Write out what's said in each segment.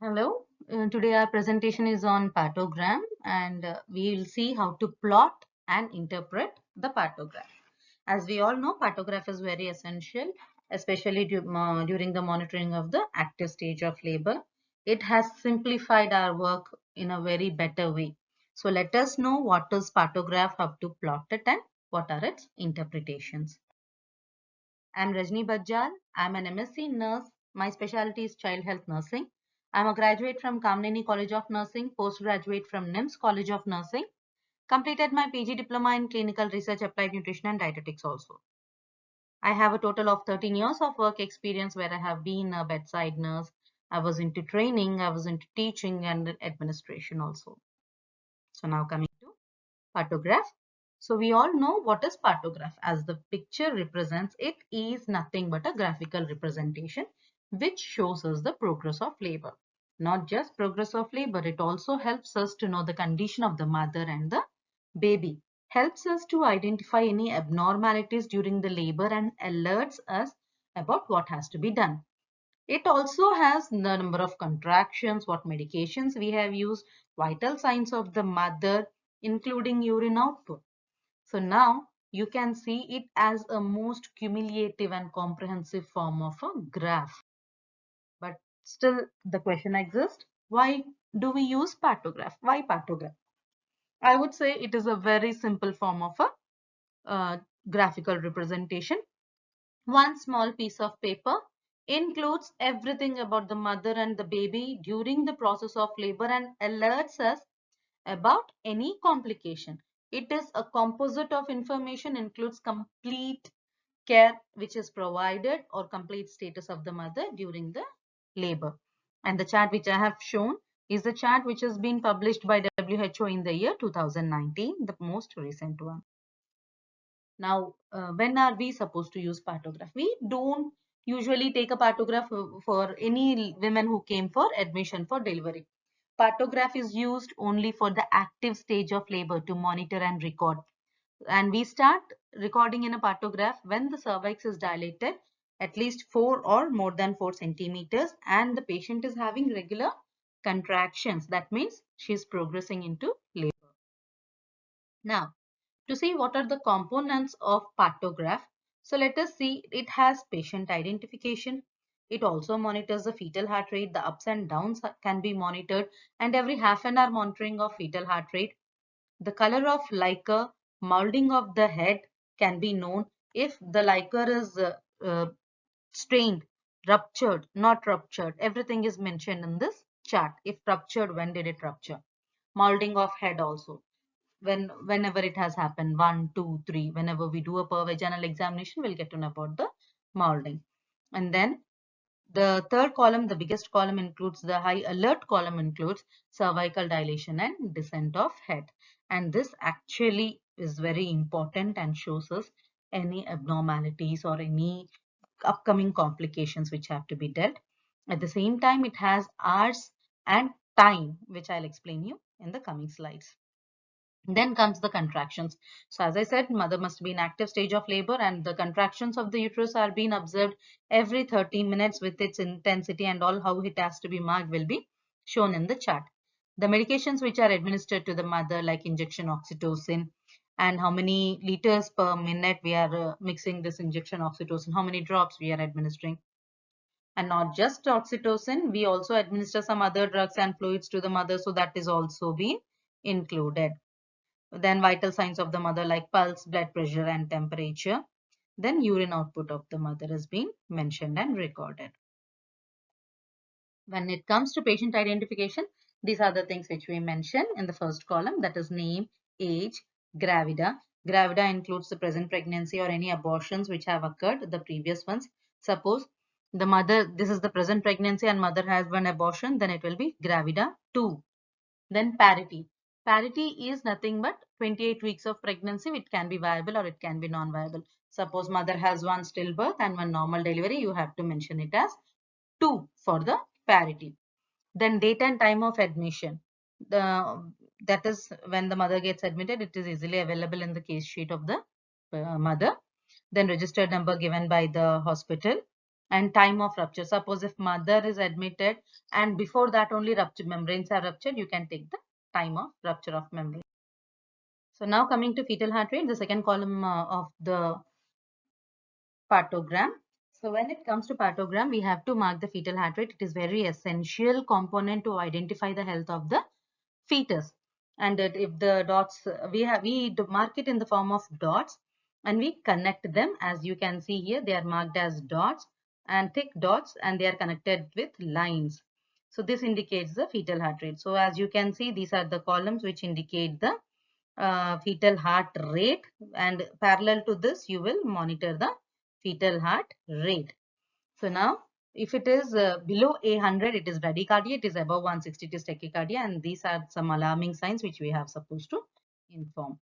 Hello, today our presentation is on partogram and we will see how to plot and interpret the partograph. As we all know, partograph is very essential, especially during the monitoring of the active stage of labor. It has simplified our work in a very better way. So let us know what is partograph, how to plot it and what are its interpretations. I'm Rajni Bajjal. I'm an MSc nurse. My specialty is child health nursing. I'm a graduate from Kamneni College of Nursing, postgraduate from NIMS College of Nursing. Completed my PG diploma in clinical research, applied nutrition and dietetics also. I have a total of 13 years of work experience where I have been a bedside nurse. I was into training, I was into teaching and administration also. So now coming to partograph. So we all know what is partograph. As the picture represents, it is nothing but a graphical representation which shows us the progress of labor. Not just progress of labor, it also helps us to know the condition of the mother and the baby. Helps us to identify any abnormalities during the labor and alerts us about what has to be done. It also has the number of contractions, what medications we have used, vital signs of the mother, including urine output. So now you can see it as a most cumulative and comprehensive form of a graph. But still the question exists, why do we use partograph? Why partograph? I would say it is a very simple form of a graphical representation. One small piece of paper includes everything about the mother and the baby during the process of labor and alerts us about any complication. It is a composite of information, includes complete care which is provided or complete status of the mother during the labor. And the chart which I have shown is the chart which has been published by WHO in the year 2019, the most recent one. Now, when are we supposed to use partograph? We don't usually take a partograph for any women who came for admission for delivery. Partograph is used only for the active stage of labor to monitor and record. And we start recording in a partograph when the cervix is dilated at least 4 or more than 4 centimeters and the patient is having regular contractions. That means she is progressing into labor. Now, to see what are the components of partograph. So let us see, it has patient identification. It also monitors the fetal heart rate. The ups and downs can be monitored, and every half an hour monitoring of fetal heart rate. The color of liquor, molding of the head can be known if the liquor is strained, ruptured, not ruptured. Everything is mentioned in this chart. If ruptured, when did it rupture? Molding of head also, whenever it has happened, 1, 2, 3, whenever we do a per vaginal examination, we'll get to know about the molding. And then the third column, the biggest column, includes the high alert column, includes cervical dilation and descent of head. And this actually is very important and shows us any abnormalities or any upcoming complications which have to be dealt. At the same time, it has hours and time, which I'll explain you in the coming slides. Then comes the contractions. So as I said, mother must be in active stage of labor and the contractions of the uterus are being observed every 30 minutes with its intensity and all how it has to be marked will be shown in the chart. The medications which are administered to the mother like injection oxytocin and how many liters per minute we are mixing this injection oxytocin, how many drops we are administering. And not just oxytocin, we also administer some other drugs and fluids to the mother, so that is also being included. Then vital signs of the mother like pulse, blood pressure and temperature. Then urine output of the mother is being mentioned and recorded. When it comes to patient identification, these are the things which we mentioned in the first column, that is name, age, gravida. Gravida includes the present pregnancy or any abortions which have occurred, the previous ones. Suppose the mother, this is the present pregnancy and mother has one abortion, then it will be gravida 2. Then parity. Parity is nothing but 28 weeks of pregnancy. It can be viable or it can be non-viable. Suppose mother has one stillbirth and one normal delivery, you have to mention it as 2 for the parity. Then date and time of admission. That is when the mother gets admitted. It is easily available in the case sheet of the mother. Then registered number given by the hospital. and time of rupture. Suppose if mother is admitted and before that only rupture membranes are ruptured, you can take the time of rupture of membrane. So now coming to fetal heart rate, the second column of the Partograph. So when it comes to Partograph, we have to mark the fetal heart rate. It is very essential component to identify the health of the fetus. And that if the dots, we mark it in the form of dots and we connect them. As you can see here, they are marked as dots and thick dots, and they are connected with lines. So this indicates the fetal heart rate. So as you can see, these are the columns which indicate the fetal heart rate, and parallel to this you will monitor the fetal heart rate. So now if it is below 100, it is bradycardia. It is above 160, it is tachycardia, and these are some alarming signs which we have supposed to inform.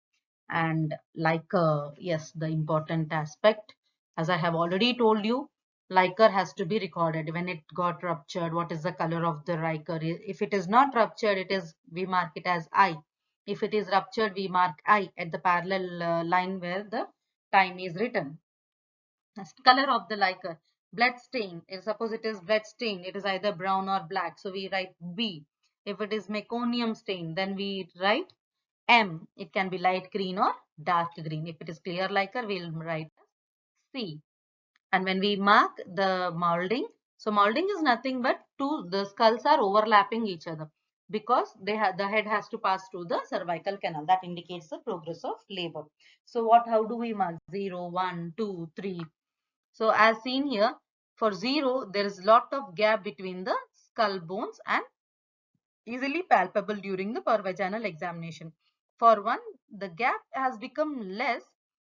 And like yes, the important aspect, as I have already told you, liquor has to be recorded when it got ruptured. What is the color of the liquor? If it is not ruptured, it is, we mark it as I. If it is ruptured, we mark I at the parallel line where the time is written. Color of the liquor, blood stain. If suppose it is blood stain, it is either brown or black, so we write B. If it is meconium stain, then we write M. It can be light green or dark green. If it is clear liquor, we'll write C. And when we mark the molding, so molding is nothing but the skulls are overlapping each other because the head has to pass through the cervical canal. That indicates the progress of labor. So how do we mark? 0, 1, 2, 3. So as seen here, for 0, there is lot of gap between the skull bones and easily palpable during the pervaginal examination. For 1, the gap has become less,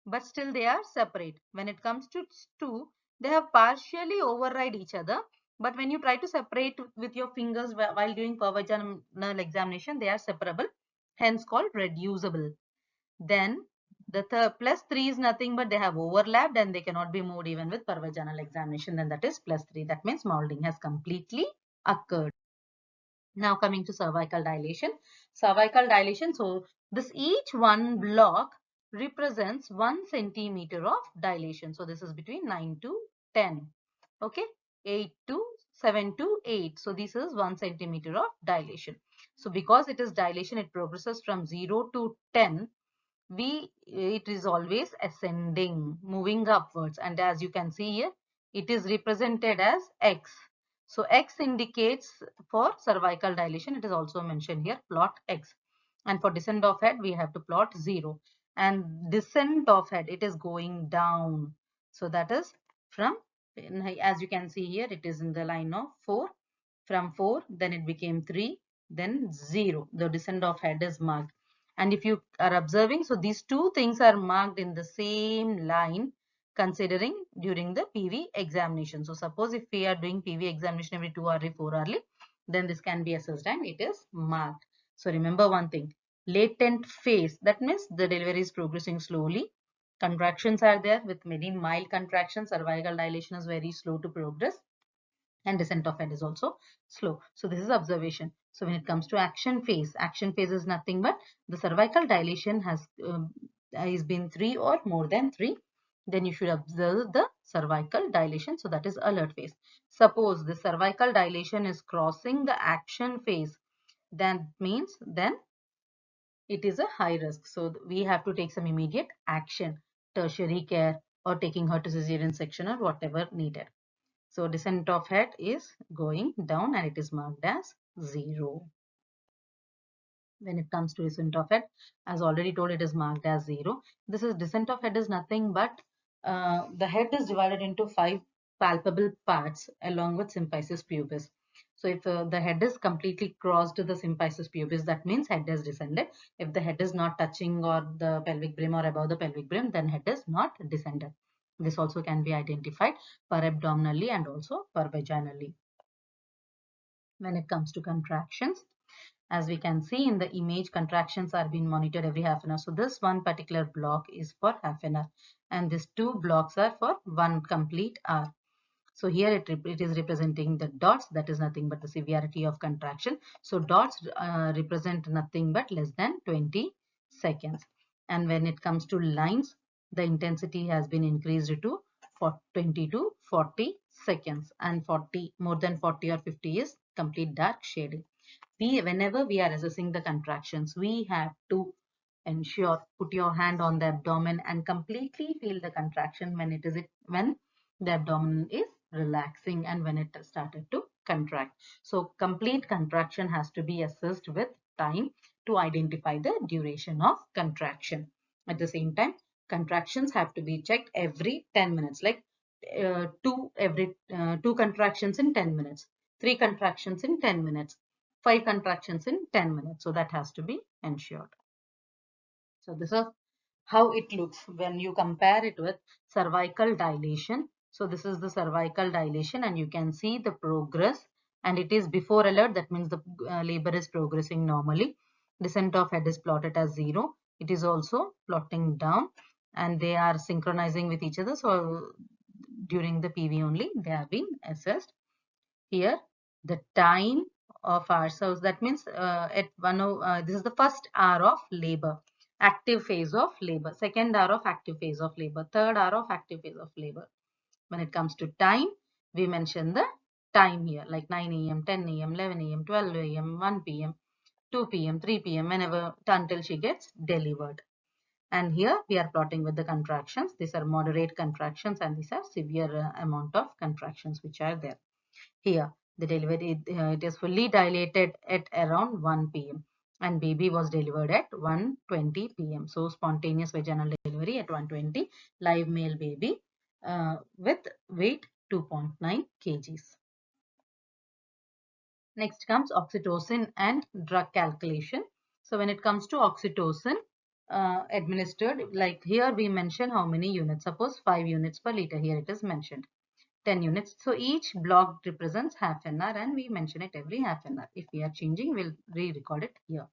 but still they are separate. When it comes to 2, they have partially override each other, but when you try to separate with your fingers while doing pervaginal examination, they are separable, hence called reducible. Then the plus 3 is nothing but they have overlapped and they cannot be moved even with pervaginal examination. Then that is plus 3. That means molding has completely occurred. Now coming to cervical dilation. Cervical dilation. So this each one block represents 1 centimeter of dilation. So this is between 9 to 10. Okay. 8 to 7 to 8. So this is 1 centimeter of dilation. So because it is dilation, it progresses from 0 to 10. It is always ascending, moving upwards, and as you can see here, it is represented as X. So X indicates for cervical dilation. It is also mentioned here, plot X. And for descent of head, we have to plot 0. And descent of head, it is going down. So that is from, as you can see here, it is in the line of 4. From 4, then it became 3, then 0. The descent of head is marked. And if you are observing, so these two things are marked in the same line considering during the PV examination. So suppose if we are doing PV examination every 2 hourly, 4 hourly, then this can be assessed and it is marked. So remember one thing, latent phase, that means the delivery is progressing slowly. Contractions are there with many mild contractions. Cervical dilation is very slow to progress, and descent of head is also slow. So this is observation. So when it comes to action phase is nothing but the cervical dilation has been 3 or more than 3. Then you should observe the cervical dilation. So that is alert phase. Suppose the cervical dilation is crossing the action phase, that means then it is a high risk. So we have to take some immediate action, tertiary care, or taking her to cesarean section or whatever needed. So descent of head is going down and it is marked as 0. When it comes to descent of head, as already told, it is marked as 0. This is descent of head is nothing but the head is divided into 5 palpable parts along with symphysis pubis. So if the head is completely crossed to the symphysis pubis, that means head has descended. If the head is not touching or the pelvic brim or above the pelvic brim, then head is not descended. This also can be identified parabdominally and also pervaginally. When it comes to contractions, as we can see in the image, contractions are being monitored every half an hour. So this one particular block is for half an hour and these 2 blocks are for 1 complete hour. So here it is representing the dots, that is nothing but the severity of contraction. So dots represent nothing but less than 20 seconds. And when it comes to lines, the intensity has been increased to 20 to 40 seconds, and 40, more than 40 or 50 is complete dark shading. Whenever we are assessing the contractions, we have to ensure, put your hand on the abdomen and completely feel the contraction when the abdomen is relaxing and when it started to contract. So complete contraction has to be assessed with time to identify the duration of contraction. At the same time, contractions have to be checked every 10 minutes, like two contractions in 10 minutes, three contractions in 10 minutes, five contractions in 10 minutes. So that has to be ensured. So this is how it looks when you compare it with cervical dilation. So this is the cervical dilation and you can see the progress, and it is before alert. That means the labor is progressing normally. Descent of head is plotted as 0. It is also plotting down and they are synchronizing with each other. So during the PV only they are being assessed. Here the time of hours, so that means at this is the first hour of labor, active phase of labor, second hour of active phase of labor, third hour of active phase of labor. When it comes to time, we mention the time here, like 9 a.m., 10 a.m., 11 a.m., 12 a.m., 1 p.m., 2 p.m., 3 p.m., whenever until she gets delivered. And here we are plotting with the contractions. These are moderate contractions and these are severe amount of contractions which are there. Here, the delivery, it is fully dilated at around 1 p.m. and baby was delivered at 1:20 p.m. So, spontaneous vaginal delivery at 1:20, live male baby with weight 2.9 kgs. Next comes oxytocin and drug calculation. So, when it comes to oxytocin administered, like here we mention how many units. Suppose 5 units per liter. Here it is mentioned. 10 units. So each block represents half an hour and we mention it every half an hour. If we are changing, we'll re-record it here.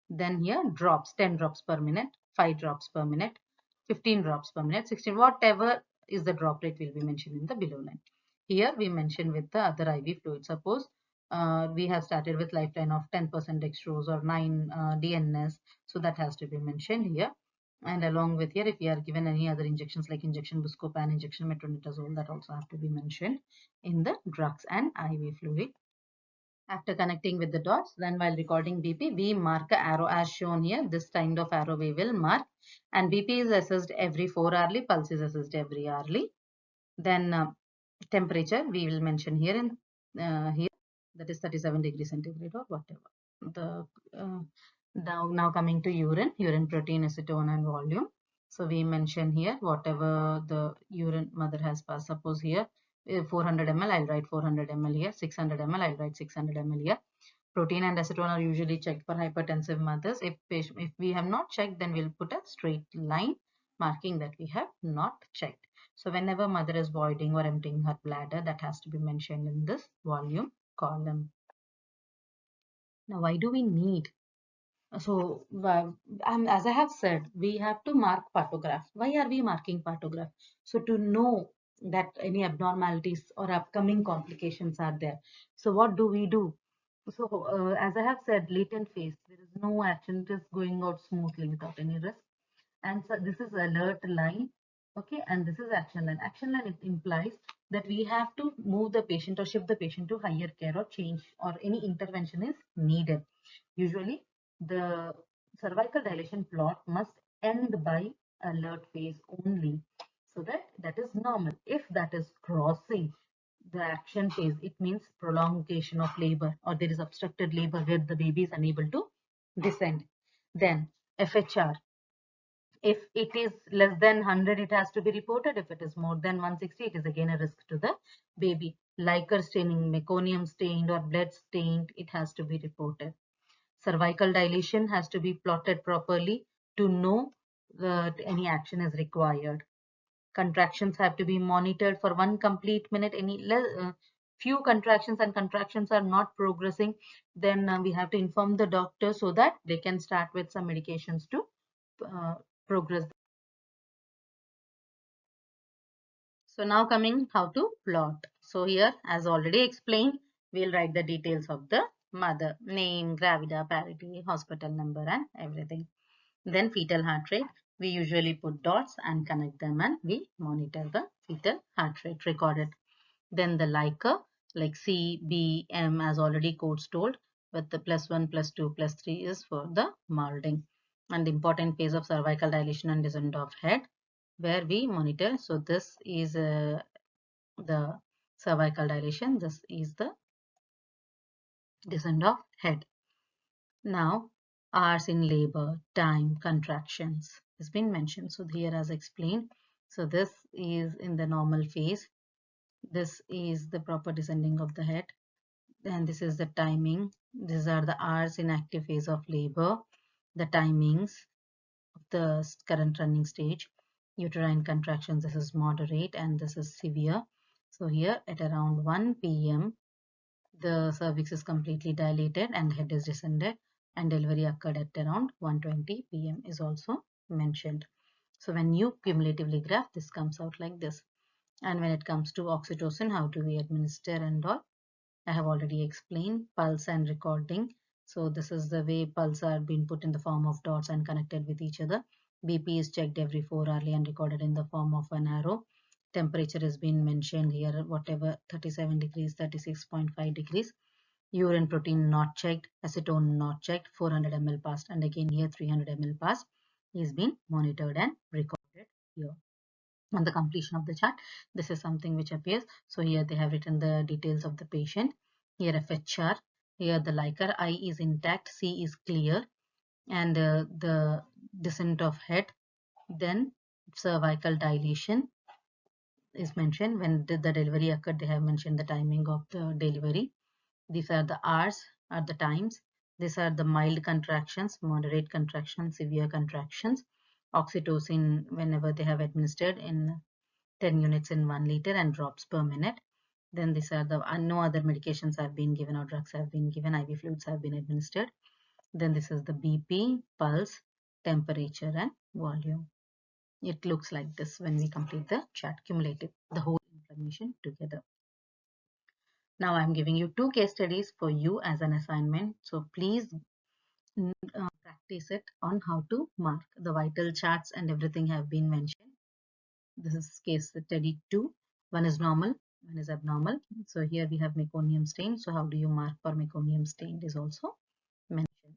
Then here drops, 10 drops per minute, 5 drops per minute, 15 drops per minute, 16, whatever is the drop rate will be mentioned in the below line. Here we mention with the other IV fluid. Suppose we have started with lifeline of 10% dextrose or 9 DNS. So that has to be mentioned here. And along with here, if we are given any other injections like injection buscopan, injection metronidazole, that also have to be mentioned in the drugs and IV fluid. After connecting with the dots, then while recording BP, we mark a arrow as shown here. This kind of arrow we will mark. And BP is assessed every 4 hourly, pulse is assessed every hourly. Then temperature we will mention here in here, that is 37 degrees centigrade or whatever. The now coming to urine protein, acetone and volume. So we mention here whatever the urine mother has passed. Suppose here 400 ml, I'll write 400 ml here. 600 ml, I'll write 600 ml here. Protein and acetone are usually checked for hypertensive mothers. If we have not checked, then we'll put a straight line marking that we have not checked. So whenever mother is voiding or emptying her bladder, that has to be mentioned in this volume column. Now, why do we need? So, as I have said, we have to mark Partograph. Why are we marking Partograph? So, to know that any abnormalities or upcoming complications are there. So, what do we do? So, as I have said, latent phase, there is no action, it is going out smoothly without any risk. And so, this is alert line, okay, and this is action line. Action line, it implies that we have to move the patient or shift the patient to higher care or change or any intervention is needed. Usually, the cervical dilation plot must end by alert phase only, so that is normal. If that is crossing the action phase, it means prolongation of labor or there is obstructed labor where the baby is unable to descend. Then FHR, if it is less than 100, it has to be reported. If it is more than 160, it is again a risk to the baby. Liquor staining, meconium stained or blood stained, it has to be reported. Cervical dilation has to be plotted properly to know that any action is required. Contractions have to be monitored for 1 complete minute. Any few contractions and contractions are not progressing, then we have to inform the doctor so that they can start with some medications to progress. So now coming how to plot. So here, as already explained, we'll write the details of the mother, name, gravida, parity, hospital number and everything. Then fetal heart rate, we usually put dots and connect them and we monitor the fetal heart rate recorded. Then the liker, like C, B, M, as already codes told, with the +1, +2, +3 is for the molding. And the important phase of cervical dilation and descent of head, where we monitor. So this is the cervical dilation. This is the descent of head. Now, hours in labor, time, contractions has been mentioned. So here as explained. So this is in the normal phase. This is the proper descending of the head. And this is the timing. These are the hours in active phase of labor, the timings of the current running stage. Uterine contractions, this is moderate and this is severe. So here at around 1 p.m. the cervix is completely dilated and head is descended, and delivery occurred at around 1:20 p.m. is also mentioned. So when you cumulatively graph, this comes out like this. And when it comes to oxytocin, how do we administer and all? I have already explained pulse and recording. So this is the way pulse are being put in the form of dots and connected with each other. BP is checked every 4 hourly and recorded in the form of an arrow. Temperature has been mentioned here, whatever 37 degrees, 36.5 degrees. Urine protein not checked, acetone not checked, 400 ml passed, and again here 300 ml passed is being monitored and recorded here. On the completion of the chart, this is something which appears. So here they have written the details of the patient. Here FHR, here the liker, I is intact, C is clear, and the descent of head. Then cervical dilation is mentioned. When did the delivery occurred, they have mentioned the timing of the delivery. These are the hours, are the times. These are the mild contractions, moderate contractions, severe contractions. Oxytocin, whenever they have administered in 10 units in 1 liter and drops per minute. Then these are the no other medications have been given or drugs have been given, IV fluids have been administered. Then this is the BP, pulse, temperature and volume. It looks like this when we complete the chart cumulative, the whole information together. Now I'm giving you 2 case studies for you as an assignment. So please practice it on how to mark. The vital charts and everything have been mentioned. This is case study 2. One is normal, one is abnormal. So here we have meconium stain. So how do you mark for meconium stain is also mentioned.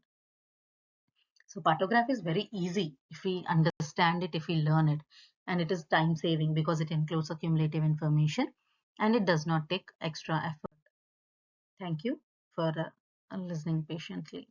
So partograph is very easy if we understand it, if we learn it, and it is time saving because it includes accumulative information and it does not take extra effort. Thank you for listening patiently.